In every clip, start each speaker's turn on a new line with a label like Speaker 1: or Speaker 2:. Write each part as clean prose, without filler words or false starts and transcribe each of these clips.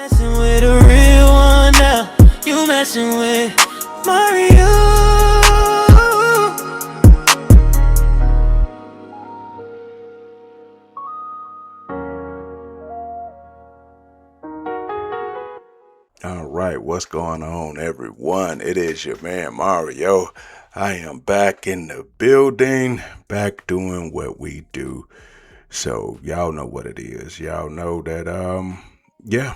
Speaker 1: Messing with a real one now. You messing with Mario.
Speaker 2: All right, what's going on, everyone? It is your man Mario. I am back in the building, back doing what we do. So y'all know what it is. Y'all know that yeah.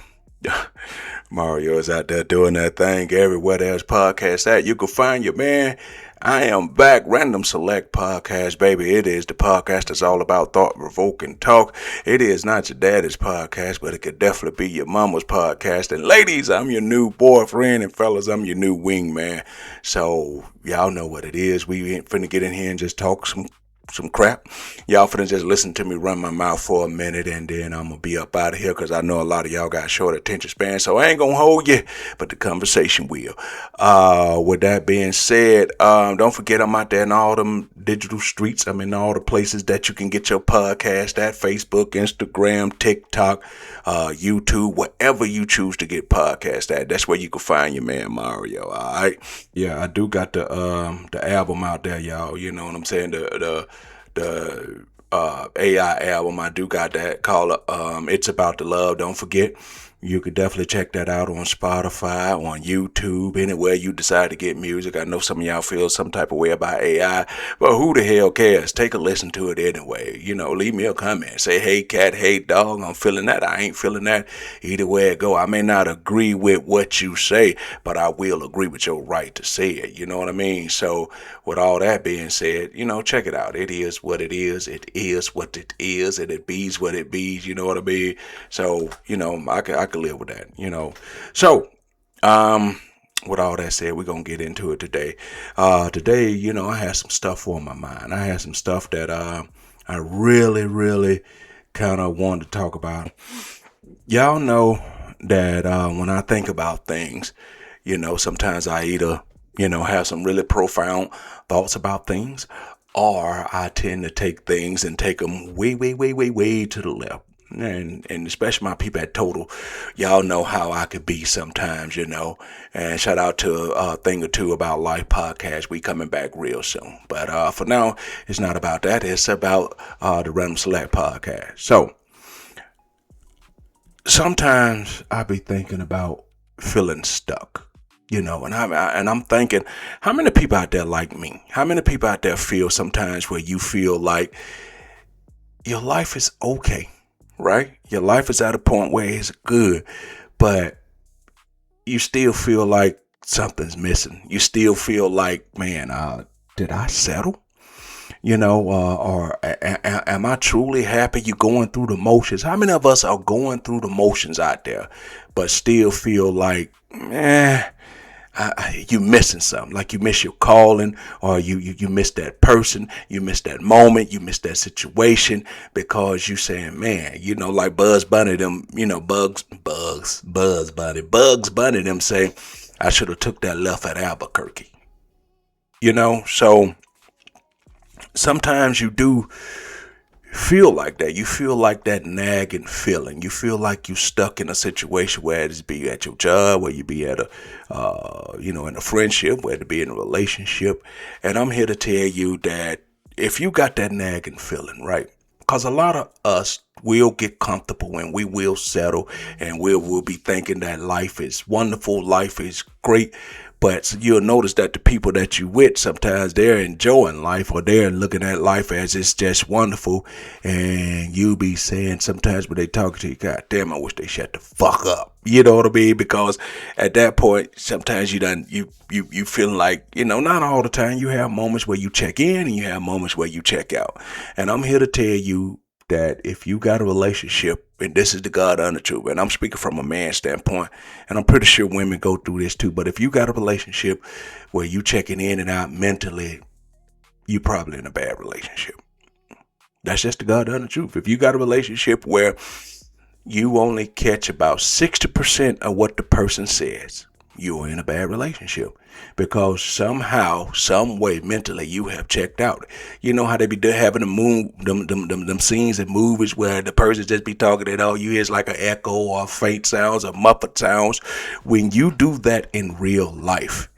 Speaker 2: Mario is out there doing that thing everywhere there's podcasts at. You can find your man. I am back. Random Select Podcast, baby. It is the podcast that's all about thought-provoking talk. It is not your daddy's podcast, but it could definitely be your mama's podcast. And ladies, I'm your new boyfriend, and fellas, I'm your new wingman. So y'all know what it is. We ain't finna get in here and just talk some crap. Y'all finna just listen to me run my mouth for a minute, and then I'm gonna be up out of here because I know a lot of y'all got short attention span, so I ain't gonna hold you, but the conversation will. With that being said, don't forget I'm out there in all them digital streets. I'm in all the places that you can get your podcast at: Facebook, Instagram, TikTok, YouTube, wherever you choose to get podcast at. That's where you can find your man Mario. All right. Yeah, I do got the album out there, y'all. You know what I'm saying? The AI album. I do got that called It's About the Love. Don't forget, you could definitely check that out on Spotify, on YouTube, anywhere you decide to get music. I know some of y'all feel some type of way about AI, but who the hell cares? Take a listen to it anyway. You know, leave me a comment. Say, hey, cat, hey, dog, I'm feeling that. I ain't feeling that. Either way it go. I may not agree with what you say, but I will agree with your right to say it. You know what I mean? So with all that being said, you know, check it out. It is what it is. It is what it is, and it bees what it bees. You know what I mean? So, you know, I could live with that, you know. So, with all that said, we're gonna get into it today. Today, you know, I had some stuff on my mind. I had some stuff that I really kind of wanted to talk about. Y'all know that when I think about things, you know, sometimes I either, you know, have some really profound thoughts about things, or I tend to take things and take them way to the left. And especially my people at Total, y'all know how I could be sometimes, you know. And shout out to a thing or two about Life podcast. We coming back real soon. But for now, it's not about that. It's about the Random Select podcast. So sometimes I be thinking about feeling stuck. You know, and I'm thinking, how many people out there like me? How many people out there feel sometimes where you feel like your life is okay? Right? Your life is at a point where it's good, but you still feel like something's missing. You still feel like, man, did I settle? You know, or am I truly happy? You going through the motions. How many of us are going through the motions out there, but still feel like, you missing something, like you miss your calling, or you miss that person, you miss that moment, you miss that situation, because you saying, man, you know, like Bugs Bunny them, you know, Bugs Bunny them say, I should have took that left at Albuquerque. You know, so sometimes you do feel like that. You feel like that nagging feeling. You feel like you stuck in a situation, where it be at your job, where you be at a, you know, in a friendship, where it be in a relationship. And I'm here to tell you that if you got that nagging feeling, right? Because a lot of us will get comfortable and we will settle, and we'll be thinking that life is wonderful, life is great. But you'll notice that the people that you with, sometimes they're enjoying life, or they're looking at life as it's just wonderful. And you be saying sometimes when they talk to you, God damn, I wish they shut the fuck up. You know what I mean? Because at that point, sometimes you feeling like, you know, not all the time. You have moments where you check in and you have moments where you check out. And I'm here to tell you that if you got a relationship, and this is the God honest truth, and I'm speaking from a man's standpoint, and I'm pretty sure women go through this too, but if you got a relationship where you checking in and out mentally, you probably in a bad relationship. That's just the God honest truth. If you got a relationship where you only catch about 60% of what the person says, you are in a bad relationship, because somehow, some way, mentally, you have checked out. You know how they be having them scenes in movies where the person just be talking and all you hear is like an echo or faint sounds or muffled sounds. When you do that in real life,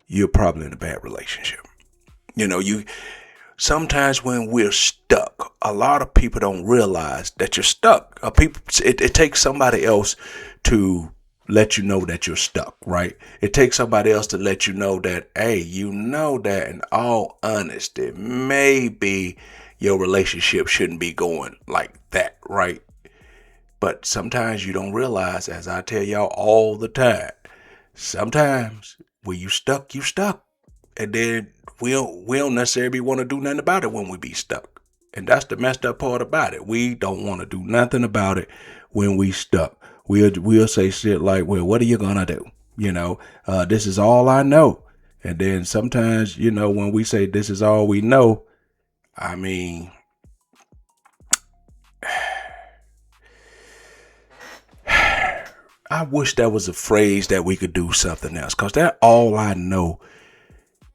Speaker 2: you're probably in a bad relationship. You sometimes when we're stuck, a lot of people don't realize that you're stuck. It takes somebody else to let you know that you're stuck, right? It takes somebody else to let you know that, hey, that in all honesty, maybe your relationship shouldn't be going like that, right? But sometimes you don't realize, as I tell y'all all the time, sometimes when you stuck, you stuck. And then we don't necessarily want to do nothing about it when we be stuck. And that's the messed up part about it. We don't want to do nothing about it when we stuck. We'll say shit like, well, what are you gonna do? This is all I know. And then sometimes, when we say this is all we know, I mean, I wish that was a phrase that we could do something else, because that all I know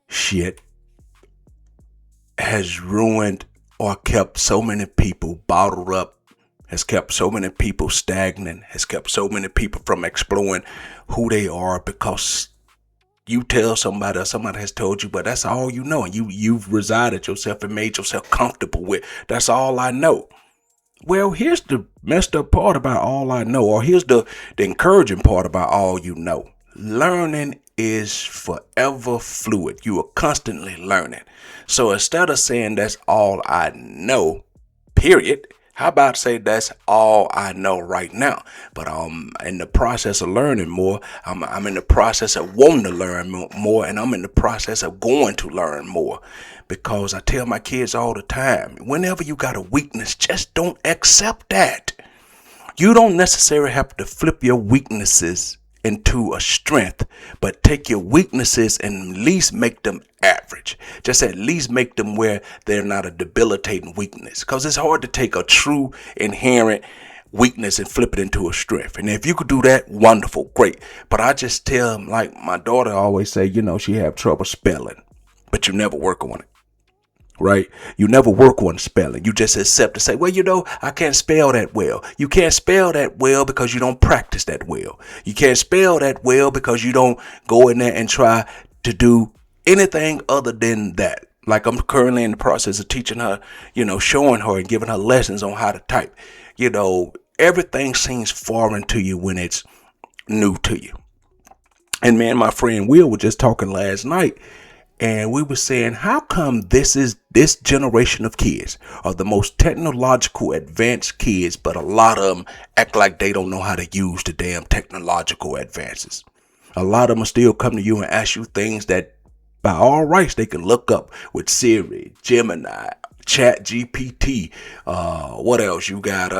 Speaker 2: shit has ruined or kept so many people bottled up, has kept so many people stagnant, has kept so many people from exploring who they are, because you tell somebody or somebody has told you, but that's all you know, and you've resided yourself and made yourself comfortable with, that's all I know. Well, here's the messed up part about all I know, or here's the encouraging part about all you know. Learning is forever fluid. You are constantly learning. So instead of saying that's all I know, period, how about say that's all I know right now? But I'm in the process of learning more. I'm in the process of wanting to learn more, and I'm in the process of going to learn more. Because I tell my kids all the time, whenever you got a weakness, just don't accept that. You don't necessarily have to flip your weaknesses into a strength, but take your weaknesses and at least make them average. Just at least make them where they're not a debilitating weakness, because it's hard to take a true inherent weakness and flip it into a strength. And if you could do that, wonderful, great. But I just tell them, like my daughter always say, she have trouble spelling, but you never work on it. Right? You never work on spelling. You just accept to say, well, I can't spell that well. You can't spell that well because you don't practice that well. You can't spell that well because you don't go in there and try to do anything other than that. Like I'm currently in the process of teaching her, showing her and giving her lessons on how to type. Everything seems foreign to you when it's new to you. And man, my friend Will was just talking last night, and we were saying, how come this generation of kids are the most technological advanced kids, but a lot of them act like they don't know how to use the damn technological advances. A lot of them will still come to you and ask you things that by all rights they can look up with Siri, Gemini, Chat GPT, what else? You got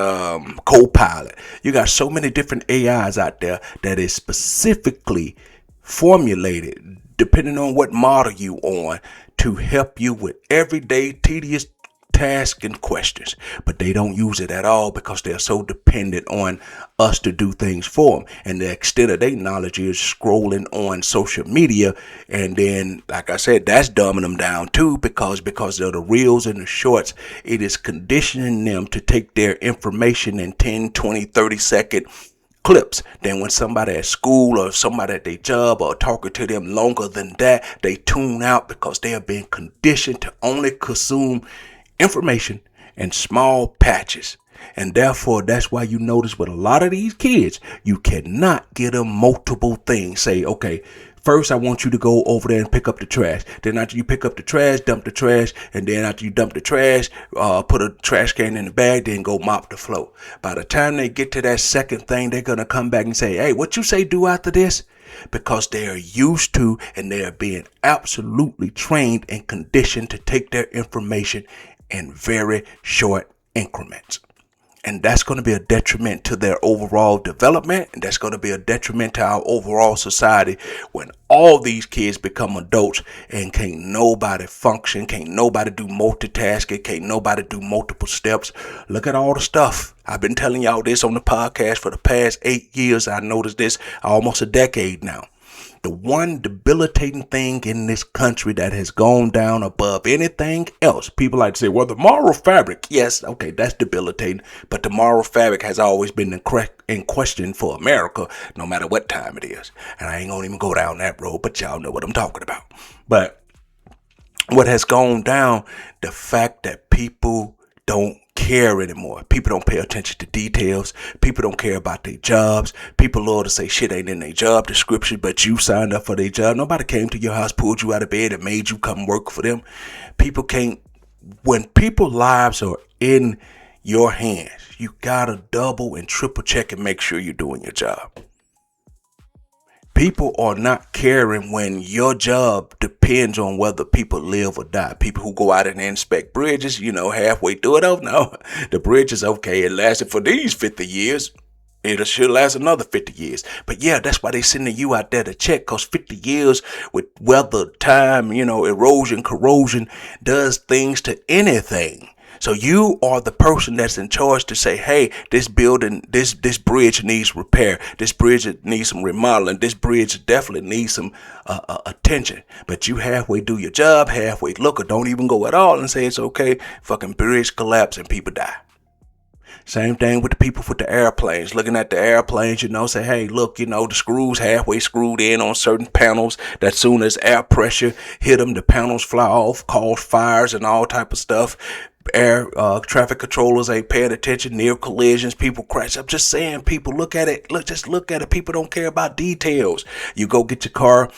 Speaker 2: Copilot. You got so many different AIs out there that is specifically formulated, depending on what model you on, to help you with everyday tedious tasks and questions. But they don't use it at all because they're so dependent on us to do things for them. And the extent of their knowledge is scrolling on social media. And then, like I said, that's dumbing them down too, because of the reels and the shorts. It is conditioning them to take their information in 10, 20, 30-second clips. Then when somebody at school or somebody at their job or talking to them longer than that, they tune out because they are being conditioned to only consume information in small patches. And therefore, that's why you notice with a lot of these kids, you cannot get them multiple things. Say, okay, first I want you to go over there and pick up the trash. Then after you pick up the trash, dump the trash. And then after you dump the trash, put a trash can in the bag, then go mop the floor. By the time they get to that second thing, they're going to come back and say, hey, what you say do after this? Because they are used to, and they are being absolutely trained and conditioned to take their information in very short increments. And that's going to be a detriment to their overall development. And that's going to be a detriment to our overall society when all these kids become adults and can't nobody function, can't nobody do multitasking, can't nobody do multiple steps. Look at all the stuff. I've been telling y'all this on the podcast for the past 8 years. I noticed this almost a decade now. The one debilitating thing in this country that has gone down above anything else. People like to say, well, the moral fabric. Yes, okay, that's debilitating. But the moral fabric has always been in question for America, no matter what time it is. And I ain't gonna even go down that road, but y'all know what I'm talking about. But what has gone down, the fact that people don't care anymore. People don't pay attention to details. People don't care about their jobs. People love to say shit ain't in their job description, but you signed up for their job. Nobody came to your house, pulled you out of bed, and made you come work for them. People can't. When people's lives are in your hands, you gotta double and triple check and make sure you're doing your job. People are not caring when your job depends on whether people live or die. People who go out and inspect bridges, halfway through it, oh no, the bridge is okay. It lasted for these 50 years. It should last another 50 years. But yeah, that's why they sending you out there to check, because 50 years with weather, time, erosion, corrosion does things to anything. So you are the person that's in charge to say, hey, this building, this bridge needs repair. This bridge needs some remodeling. This bridge definitely needs some attention. But you halfway do your job, halfway look, or don't even go at all and say it's okay. Fucking bridge collapse and people die. Same thing with the people with the airplanes, looking at the airplanes, say, hey, look, the screws halfway screwed in on certain panels, that soon as air pressure hit them, the panels fly off, cause fires and all type of stuff. Air traffic controllers ain't paying attention, near collisions, people crash. I'm just saying, people look at it. People don't care about details. You go get your car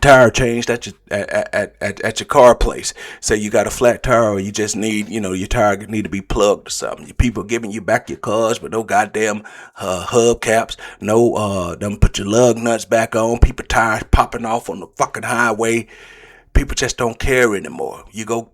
Speaker 2: tire changed at your car place. Say you got a flat tire, or you just need, your tire need to be plugged or something. People giving you back your cars, but no goddamn hubcaps, no them put your lug nuts back on. People tires popping off on the fucking highway. People just don't care anymore. You go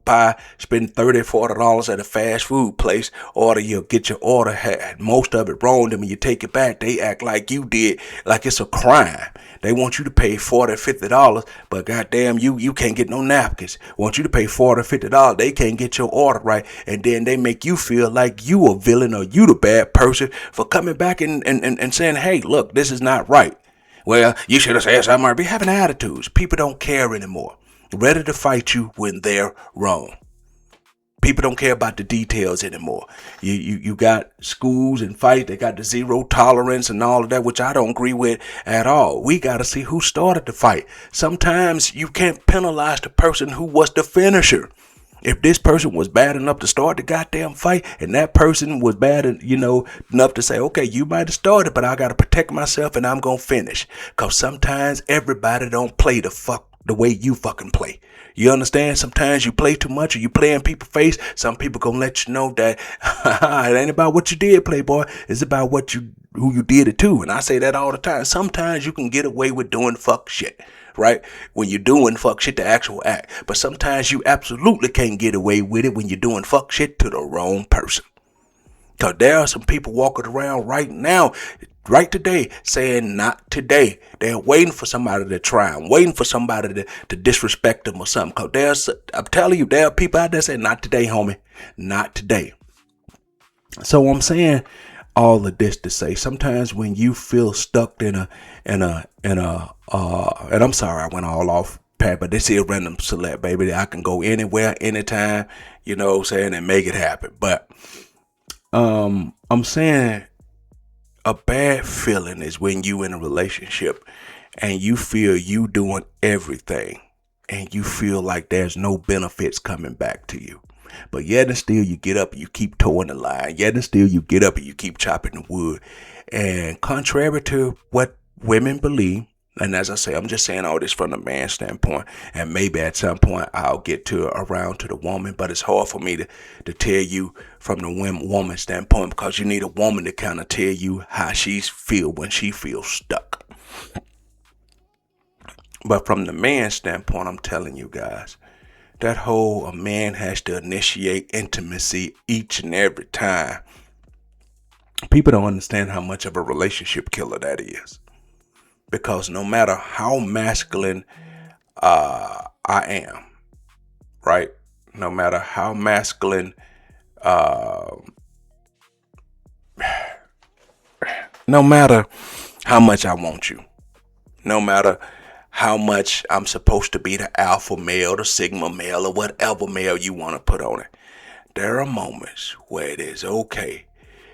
Speaker 2: spend $30, $40 at a fast food place, you'll get your order, had most of it wrong. Then when you take it back, they act like you did, like it's a crime. They want you to pay $40, $50, but goddamn, you can't get no napkins. Want you to pay $40, $50, they can't get your order right, and then they make you feel like you a villain or you the bad person for coming back and saying, hey, look, this is not right. Well, you should have said something or be having attitudes. People don't care anymore. Ready to fight you when they're wrong. People don't care about the details anymore. You got schools and fights. They got the zero tolerance and all of that, which I don't agree with at all. We got to see who started the fight. Sometimes you can't penalize the person who was the finisher. If this person was bad enough to start the goddamn fight, and that person was bad, enough to say, okay, you might have started, but I got to protect myself and I'm going to finish. Because sometimes everybody don't play the way you fucking play. You understand? Sometimes you play too much, or you play in people's face. Some people gonna let you know that it ain't about what you did, playboy. It's about who you did it to. And I say that all the time. Sometimes you can get away with doing fuck shit, right? When you're doing fuck shit, the actual act. But sometimes you absolutely can't get away with it when you're doing fuck shit to the wrong person. Because there are some people walking around right now, right today, saying not today. They're waiting for somebody to try them, waiting for somebody to disrespect them or something. Because I'm telling you, there are people out there saying, not today, homie. Not today. So I'm saying all of this to say, sometimes when you feel stuck and I'm sorry I went all off, Pat, but this is random select, baby. I can go anywhere, anytime, and make it happen. But I'm saying a bad feeling is when you in a relationship and you feel you doing everything and you feel like there's no benefits coming back to you. But yet and still you get up and you keep towing the line. Yet and still you get up and you keep chopping the wood. And contrary to what women believe, and as I say, I'm just saying all this from the man's standpoint, and maybe at some point I'll get around to the woman, but it's hard for me to tell you from the woman standpoint, because you need a woman to kind of tell you how she feel when she feels stuck. But from the man's standpoint, I'm telling you guys, that whole a man has to initiate intimacy each and every time. People don't understand how much of a relationship killer that is. Because no matter how masculine I am, right? No matter how masculine, no matter how much I want you, No matter how much I'm supposed to be the alpha male, the sigma male, or whatever male you want to put on it, there are moments where it is okay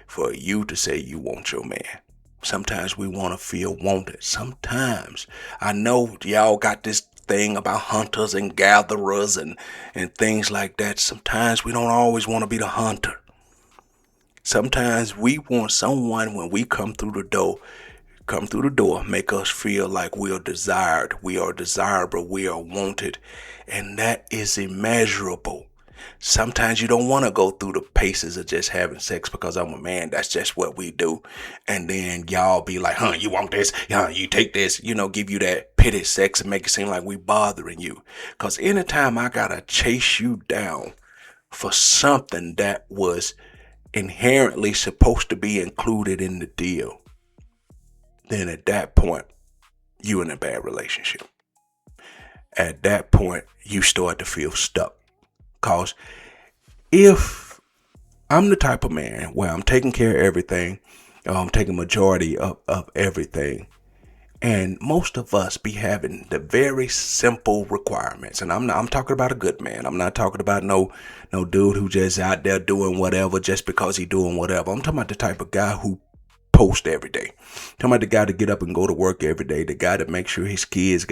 Speaker 2: for you to say you want your man. Sometimes we want to feel wanted. Sometimes I know y'all got this thing about hunters and gatherers and things like that. Sometimes we don't always want to be the hunter. Sometimes we want someone when we come through the door, make us feel like we are desired, we are desirable, we are wanted, and that is immeasurable. Sometimes you don't want to go through the paces of just having sex because I'm a man. That's just what we do. And then y'all be like, huh, you want this? Yeah, you take this, give you that pity sex and make it seem like we bothering you. Because anytime I got to chase you down for something that was inherently supposed to be included in the deal, then at that point, you in a bad relationship. At that point, you start to feel stuck. Because if I'm the type of man where I'm taking care of everything, I'm taking majority of everything, and most of us be having the very simple requirements. And I'm talking about a good man. I'm not talking about no dude who just out there doing whatever just because he doing whatever. I'm talking about the type of guy who post every day. I'm talking about the guy to get up and go to work every day. The guy that make sure his kids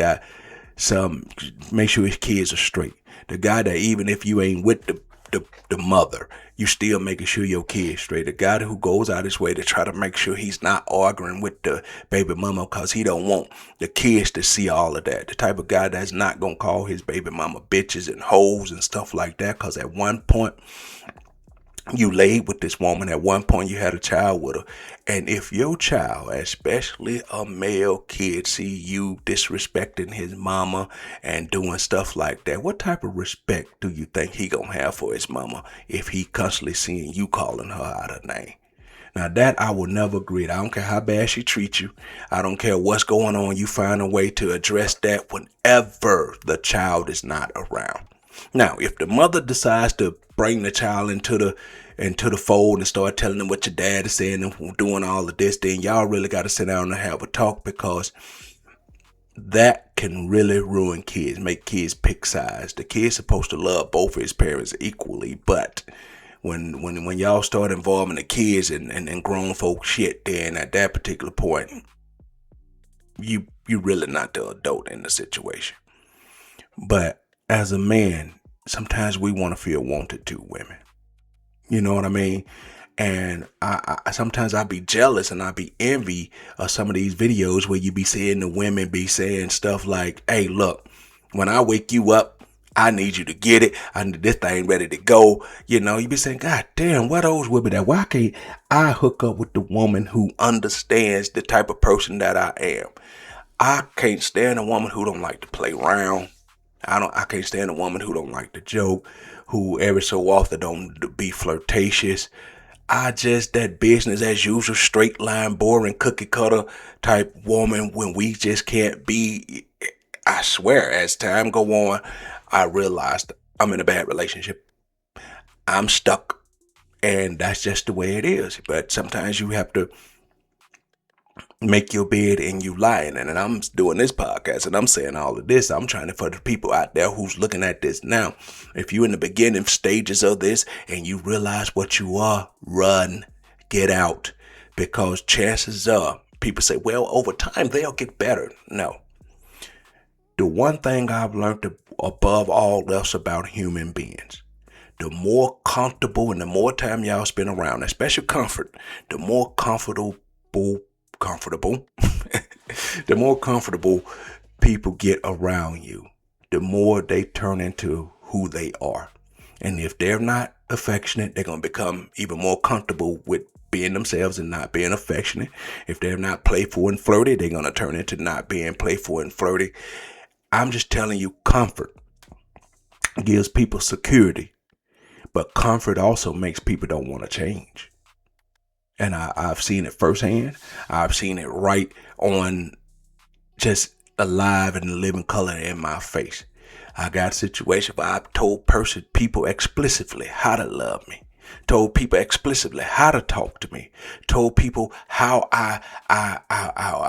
Speaker 2: make sure his kids are straight. The guy that even if you ain't with the mother, you still making sure your kids straight. The guy who goes out his way to try to make sure he's not arguing with the baby mama because he don't want the kids to see all of that. The type of guy that's not gonna call his baby mama bitches and hoes and stuff like that, because at one point you laid with this woman, at one point you had a child with her, and if your child, especially a male kid, see you disrespecting his mama and doing stuff like that, what type of respect do you think he gonna have for his mama if he constantly seeing you calling her out her name? Now that I will never agree. I don't care how bad she treats you. I don't care what's going on. You find a way to address that whenever the child is not around. Now, if the mother decides to bring the child into the fold and start telling them what your dad is saying and doing all of this, then y'all really got to sit down and have a talk, because that can really ruin kids, make kids pick sides. The kid's supposed to love both of his parents equally, but when y'all start involving the kids and grown folk shit, then at that particular point, you really not the adult in the situation. But as a man, sometimes we want to feel wanted too, women. You know what I mean? And I sometimes I be jealous and I be envy of some of these videos where you be seeing the women be saying stuff like, hey, look, when I wake you up, I need you to get it. I need this thing ready to go. You be saying, God damn, why those women that? Why can't I hook up with the woman who understands the type of person that I am? I can't stand a woman who don't like to play around. I can't stand a woman who don't like to joke, who every so often don't be flirtatious. That business as usual, straight line, boring, cookie cutter type woman when we just can't be. I swear, as time go on, I realized I'm in a bad relationship. I'm stuck, and that's just the way it is. But sometimes you have to make your bed and you lie in it. And I'm doing this podcast and I'm saying all of this. I'm trying to, for the people out there who's looking at this now, if you're in the beginning stages of this and you realize what you are, run, get out, because chances are people say, well, over time they'll get better. No. The one thing I've learned above all else about human beings, the more comfortable and the more time y'all spend around, especially comfort, the more comfortable the more comfortable people get around you, the more they turn into who they are. And if they're not affectionate, they're going to become even more comfortable with being themselves and not being affectionate. If they're not playful and flirty, they're going to turn into not being playful and flirty. I'm just telling you, comfort gives people security, but comfort also makes people don't want to change. And I've seen it firsthand. I've seen it right on, just alive and living color in my face. I got a situation where I've told people explicitly how to love me. told people explicitly how to talk to me, told people how I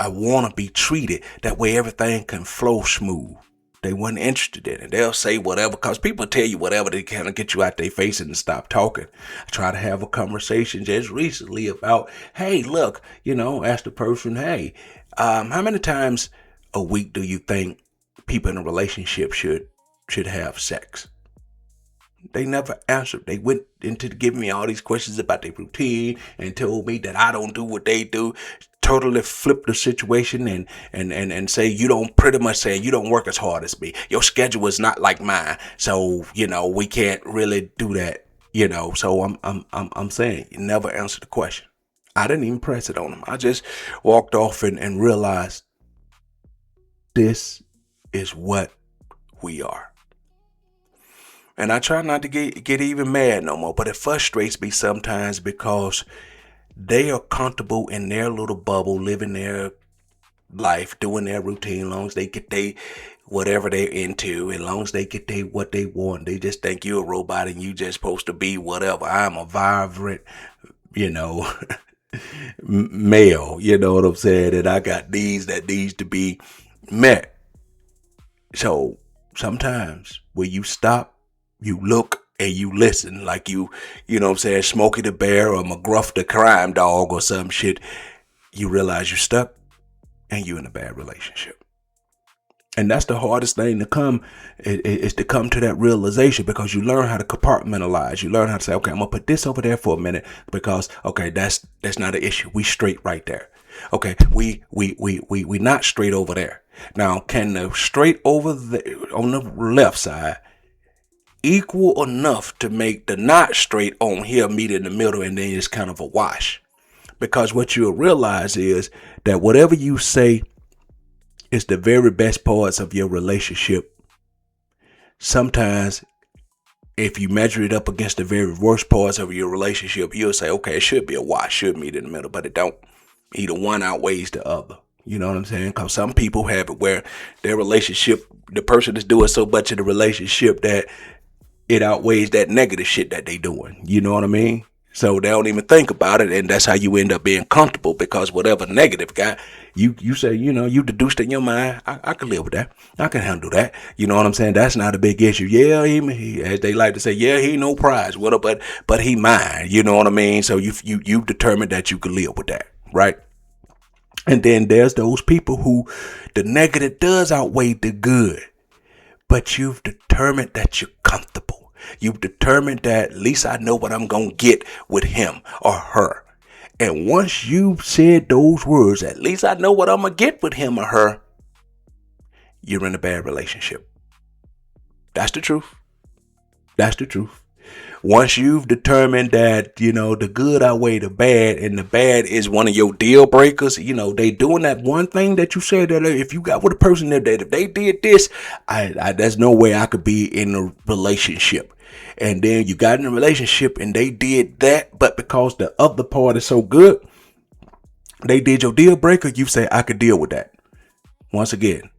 Speaker 2: want to be treated. That way everything can flow smooth. They weren't interested in it. They'll say whatever, because people tell you whatever they can to get you out their face and stop talking. I try to have a conversation just recently about, hey, look, ask the person, hey, how many times a week do you think people in a relationship should have sex? They never answered. They went into giving me all these questions about their routine and told me that I don't do what they do. Totally flip the situation and say you don't work as hard as me. Your schedule is not like mine, so we can't really do that. So I'm saying you never answered the question. I didn't even press it on them. I just walked off and realized this is what we are. And I try not to get even mad no more, but it frustrates me sometimes because they are comfortable in their little bubble, living their life, doing their routine, as long as they get whatever they're into, as long as they get what they want. They just think you're a robot and you just supposed to be whatever. I'm a vibrant, male, you know what I'm saying? And I got needs that needs to be met. So sometimes when you stop, you look and you listen, like you know what I'm saying, Smokey the Bear or McGruff the Crime Dog or some shit, you realize you're stuck and you're in a bad relationship. And that's the hardest thing to come, is to come to that realization, because you learn how to compartmentalize. You learn how to say, okay, I'm gonna put this over there for a minute because, okay, that's not an issue. We straight right there. Okay, we not straight over there. Now, can the straight over on the left side equal enough to make the not straight on here meet in the middle, and then it's kind of a wash? Because what you'll realize is that whatever you say is the very best parts of your relationship, sometimes if you measure it up against the very worst parts of your relationship, you'll say, okay, it should be a wash, should meet in the middle, but it don't. Either one outweighs the other. You know what I'm saying? Because some people have it where their relationship, the person is doing so much in the relationship that it outweighs that negative shit that they doing. You know what I mean? So they don't even think about it, and that's how you end up being comfortable, because whatever negative guy, you say, you deduced in your mind, I can live with that. I can handle that. You know what I'm saying? That's not a big issue. Yeah, he as they like to say, yeah, he no prize, but he mine. You know what I mean? So you determined that you could live with that, right? And then there's those people who the negative does outweigh the good, but you've determined that you're comfortable. You've determined that at least I know what I'm going to get with him or her. And once you've said those words, at least I know what I'm going to get with him or her, you're in a bad relationship. That's the truth. That's the truth. Once you've determined that, the good outweigh the bad, and the bad is one of your deal breakers, they doing that one thing that you said that if you got with a person that if they did this, there's no way I could be in a relationship. And then you got in a relationship and they did that, but because the other part is so good, they did your deal breaker, you say, I could deal with that. Once again,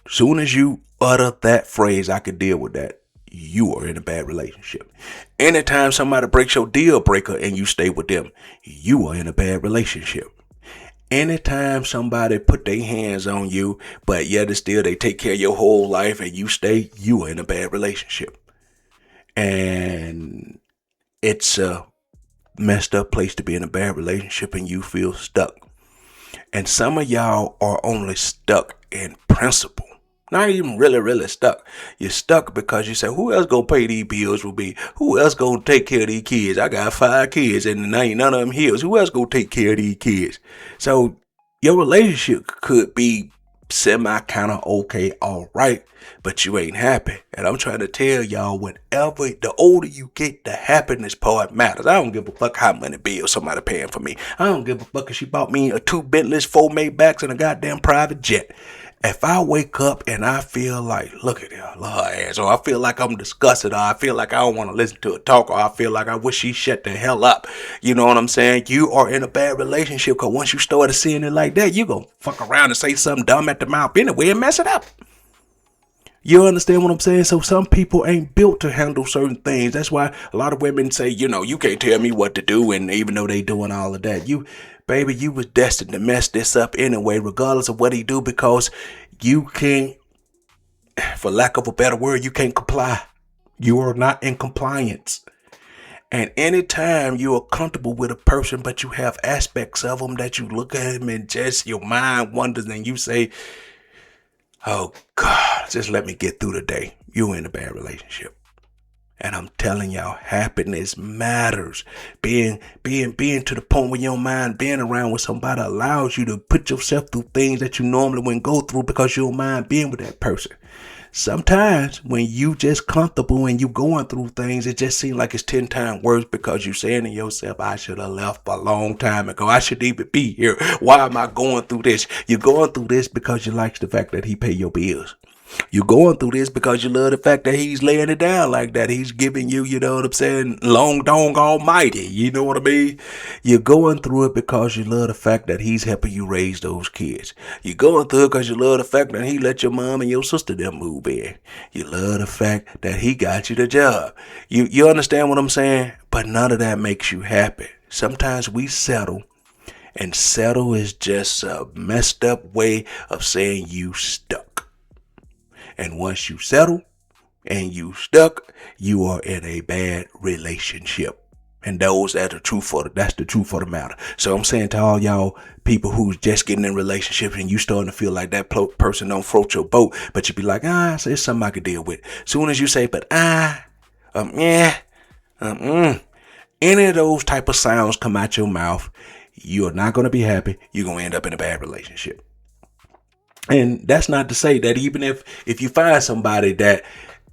Speaker 2: soon as you utter that phrase, I could deal with that, you are in a bad relationship. Anytime somebody breaks your deal breaker and you stay with them, you are in a bad relationship. Anytime somebody put their hands on you, but yet still they take care of your whole life and you stay, you are in a bad relationship. And it's a messed up place to be in a bad relationship and you feel stuck. And some of y'all are only stuck in principle. Not even really stuck. You're stuck because you say, who else gonna pay these bills with me? Who else gonna take care of these kids? I got 5 kids and ain't none of them here. Who else gonna take care of these kids? So your relationship could be semi kind of okay, all right, but you ain't happy. And I'm trying to tell y'all, whenever the older you get, the happiness part matters. I don't give a fuck how many bills somebody paying for me. I don't give a fuck if she bought me 2 Bentleys, 4 Maybachs, and a goddamn private jet. If I wake up and I feel like, look at her, love her ass, or I feel like I'm disgusted, or I feel like I don't want to listen to her talk, or I feel like I wish she shut the hell up, you know what I'm saying? You are in a bad relationship, because once you started seeing it like that, you gonna fuck around and say something dumb at the mouth anyway and mess it up. You understand what I'm saying? So some people ain't built to handle certain things. That's why a lot of women say, you can't tell me what to do. And even though they doing all of that, baby, you was destined to mess this up anyway, regardless of what he do, because you can't, for lack of a better word, you can't comply. You are not in compliance. And anytime you are comfortable with a person, but you have aspects of them that you look at him and just your mind wanders and you say, oh God, just let me get through the day. You're in a bad relationship. And I'm telling y'all, happiness matters. Being to the point where your mind being around with somebody allows you to put yourself through things that you normally wouldn't go through because your mind being with that person. Sometimes when you just comfortable and you going through things, it just seems like it's 10 times worse because you saying to yourself, I should have left a long time ago. I should even be here. Why am I going through this? You're going through this because you like the fact that he pay your bills. You're going through this because you love the fact that he's laying it down like that. He's giving you, you know what I'm saying, long dong almighty. You know what I mean? You're going through it because you love the fact that he's helping you raise those kids. You're going through it because you love the fact that he let your mom and your sister them move in. You love the fact that he got you the job. You understand what I'm saying? But none of that makes you happy. Sometimes we settle. And settle is just a messed up way of saying you stuck. And once you settle and you stuck, you are in a bad relationship. And that's the truth of the matter. So I'm saying to all y'all people who's just getting in relationships and you starting to feel like that person don't float your boat, but you be like, so it's something I could deal with. Soon as you say, any of those type of sounds come out your mouth, you're not going to be happy. You're going to end up in a bad relationship. And that's not to say that even if you find somebody that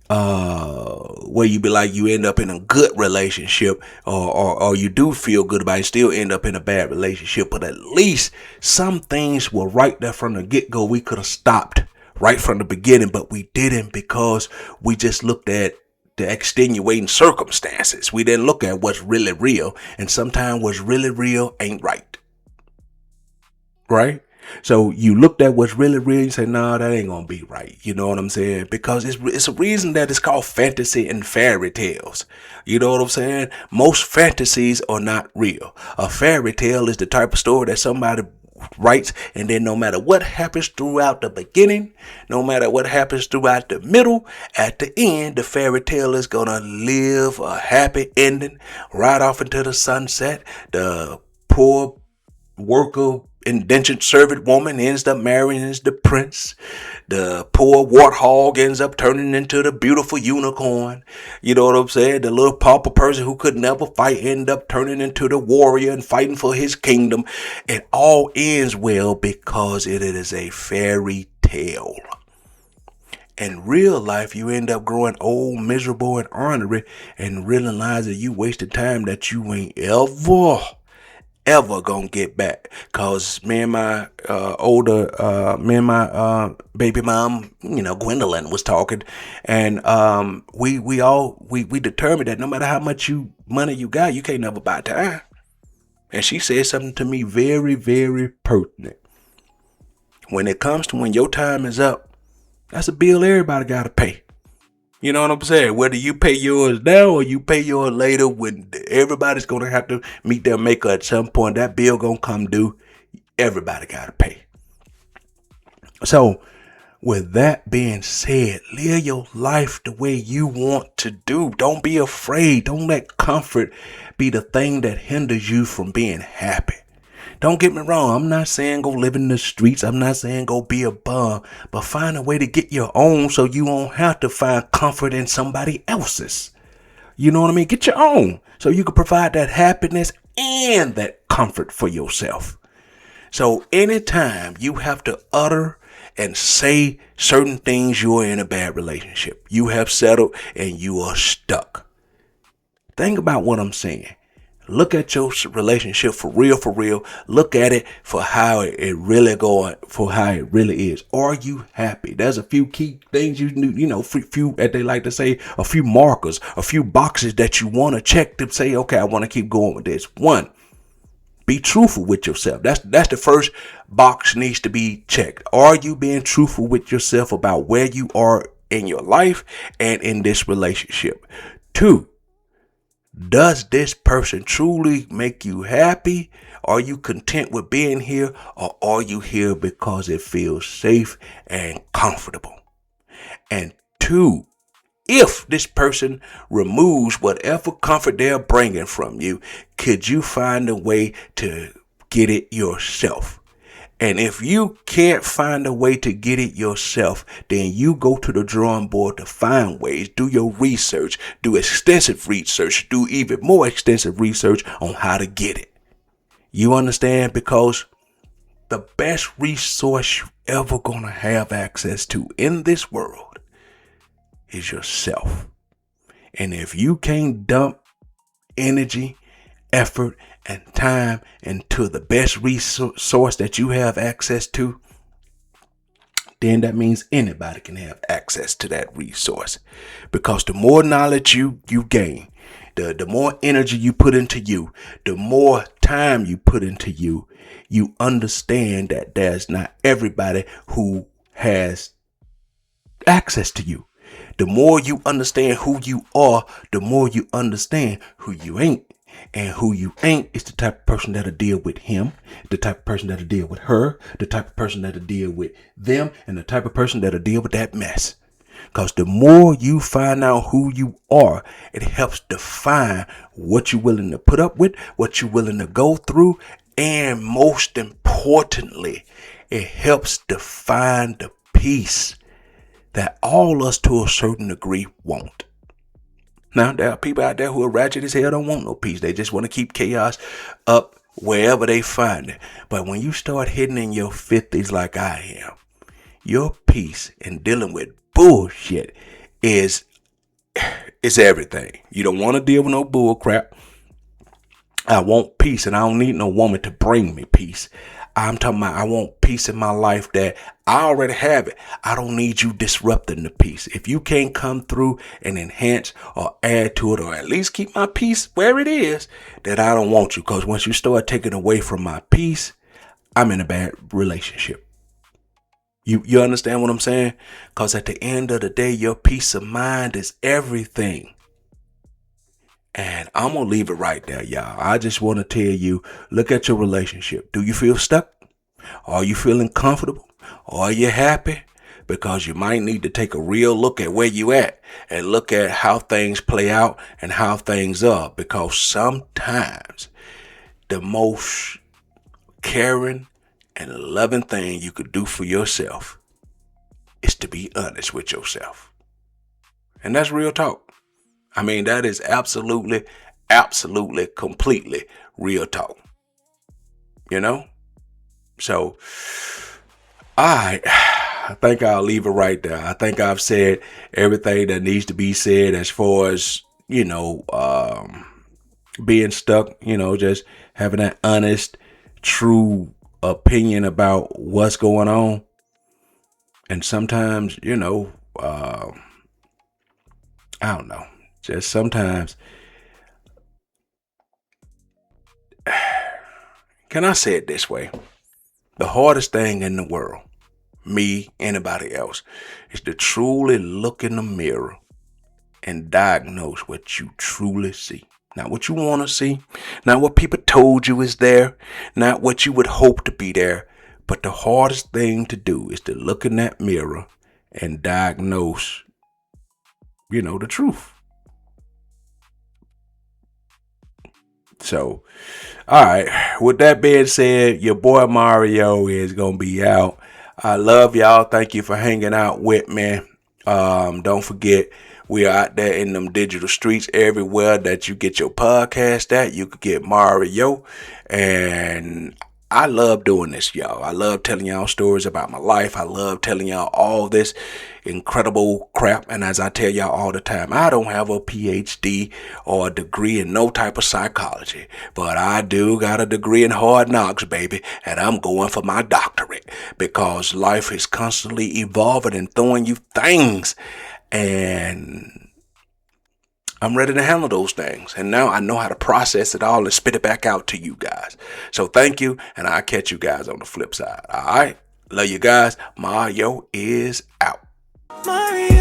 Speaker 2: where you be like you end up in a good relationship or you do feel good about it, still end up in a bad relationship, but at least some things were right there from the get-go. We could have stopped right from the beginning, but we didn't because we just looked at the extenuating circumstances. We didn't look at what's really real, and sometimes what's really real ain't right. Right? So you looked at what's really real and say, no, that ain't gonna be right. You know what I'm saying? Because it's a reason that it's called fantasy and fairy tales. You know what I'm saying? Most fantasies are not real. A fairy tale is the type of story that somebody writes, and then no matter what happens throughout the beginning, no matter what happens throughout the middle, at the end, the fairy tale is gonna live a happy ending right off into the sunset. The poor worker indentured servant woman ends up marrying the prince. The poor warthog ends up turning into the beautiful unicorn. You know what I'm saying? The little pauper person who could never fight end up turning into the warrior and fighting for his kingdom. It all ends well because it is a fairy tale. In real life, you end up growing old, miserable, and ornery, and realizing you wasted time that you ain't ever gonna get back. Cause me and my baby mom, Gwendolyn was talking, and we determined that no matter how much money you got, you can't never buy time. And she said something to me very, very pertinent. When it comes to when your time is up, that's a bill everybody gotta pay. You know what I'm saying? Whether you pay yours now or you pay yours later, when everybody's going to have to meet their maker at some point, that bill going to come due. Everybody got to pay. So with that being said, live your life the way you want to do. Don't be afraid. Don't let comfort be the thing that hinders you from being happy. Don't get me wrong. I'm not saying go live in the streets. I'm not saying go be a bum, but find a way to get your own so you won't have to find comfort in somebody else's. You know what I mean? Get your own so you can provide that happiness and that comfort for yourself. So anytime you have to utter and say certain things, you are in a bad relationship. You have settled and you are stuck. Think about what I'm saying. Look at your relationship for real. Look at it for how it really going, for how it really is. Are you happy? There's a few key things few, as they like to say, a few markers, a few boxes that you want to check to say, okay, I want to keep going with this. One, be truthful with yourself. That's the first box needs to be checked. Are you being truthful with yourself about where you are in your life and in this relationship. 2, does this person truly make you happy? Are you content with being here, or are you here because it feels safe and comfortable? And 2, if this person removes whatever comfort they're bringing from you, could you find a way to get it yourself? And if you can't find a way to get it yourself, then you go to the drawing board to find ways, do your research, do extensive research, do even more extensive research on how to get it. You understand? Because the best resource you ever gonna have access to in this world is yourself. And if you can't dump energy, effort, and time into the best resource that you have access to, then that means anybody can have access to that resource. Because the more knowledge you gain, the more energy you put into you, the more time you put into you, you understand that there's not everybody who has access to you. The more you understand who you are, the more you understand who you ain't. And who you ain't is the type of person that'll deal with him, the type of person that'll deal with her, the type of person that'll deal with them, and the type of person that'll deal with that mess. Because the more you find out who you are, it helps define what you're willing to put up with, what you're willing to go through, and most importantly, it helps define the peace that all us to a certain degree want. Now, there are people out there who are ratchet as hell, don't want no peace. They just want to keep chaos up wherever they find it. But when you start hitting in your 50s like I am, your peace in dealing with bullshit is everything. You don't want to deal with no bull crap. I want peace, and I don't need no woman to bring me peace. I'm talking about I want peace in my life that I already have it. I don't need you disrupting the peace. If you can't come through and enhance or add to it, or at least keep my peace where it is, then I don't want you. Because once you start taking away from my peace, I'm in a bad relationship. You understand what I'm saying? Because at the end of the day, your peace of mind is everything. And I'm going to leave it right there, y'all. I just want to tell you, look at your relationship. Do you feel stuck? Are you feeling comfortable? Are you happy? Because you might need to take a real look at where you at and look at how things play out and how things are. Because sometimes the most caring and loving thing you could do for yourself is to be honest with yourself. And that's real talk. I mean, that is absolutely, completely real talk. You know? So, I think I'll leave it right there. I think I've said everything that needs to be said as far as, being stuck, just having an honest, true opinion about what's going on. And sometimes, I don't know. Just sometimes, can I say it this way? The hardest thing in the world, me, anybody else, is to truly look in the mirror and diagnose what you truly see. Not what you want to see, not what people told you is there, not what you would hope to be there. But the hardest thing to do is to look in that mirror and diagnose, the truth. So, all right. With that being said, your boy Mario is going to be out. I love y'all. Thank you for hanging out with me. Don't forget, we are out there in them digital streets everywhere that you get your podcast at. You could get Mario. And I love doing this, y'all. I love telling y'all stories about my life. I love telling y'all all this incredible crap. And as I tell y'all all the time, I don't have a PhD or a degree in no type of psychology, but I do got a degree in hard knocks, baby. And I'm going for my doctorate because life is constantly evolving and throwing you things. And I'm ready to handle those things. And now I know how to process it all and spit it back out to you guys. So thank you. And I'll catch you guys on the flip side. All right. Love you guys. Mario is out.
Speaker 1: Mario.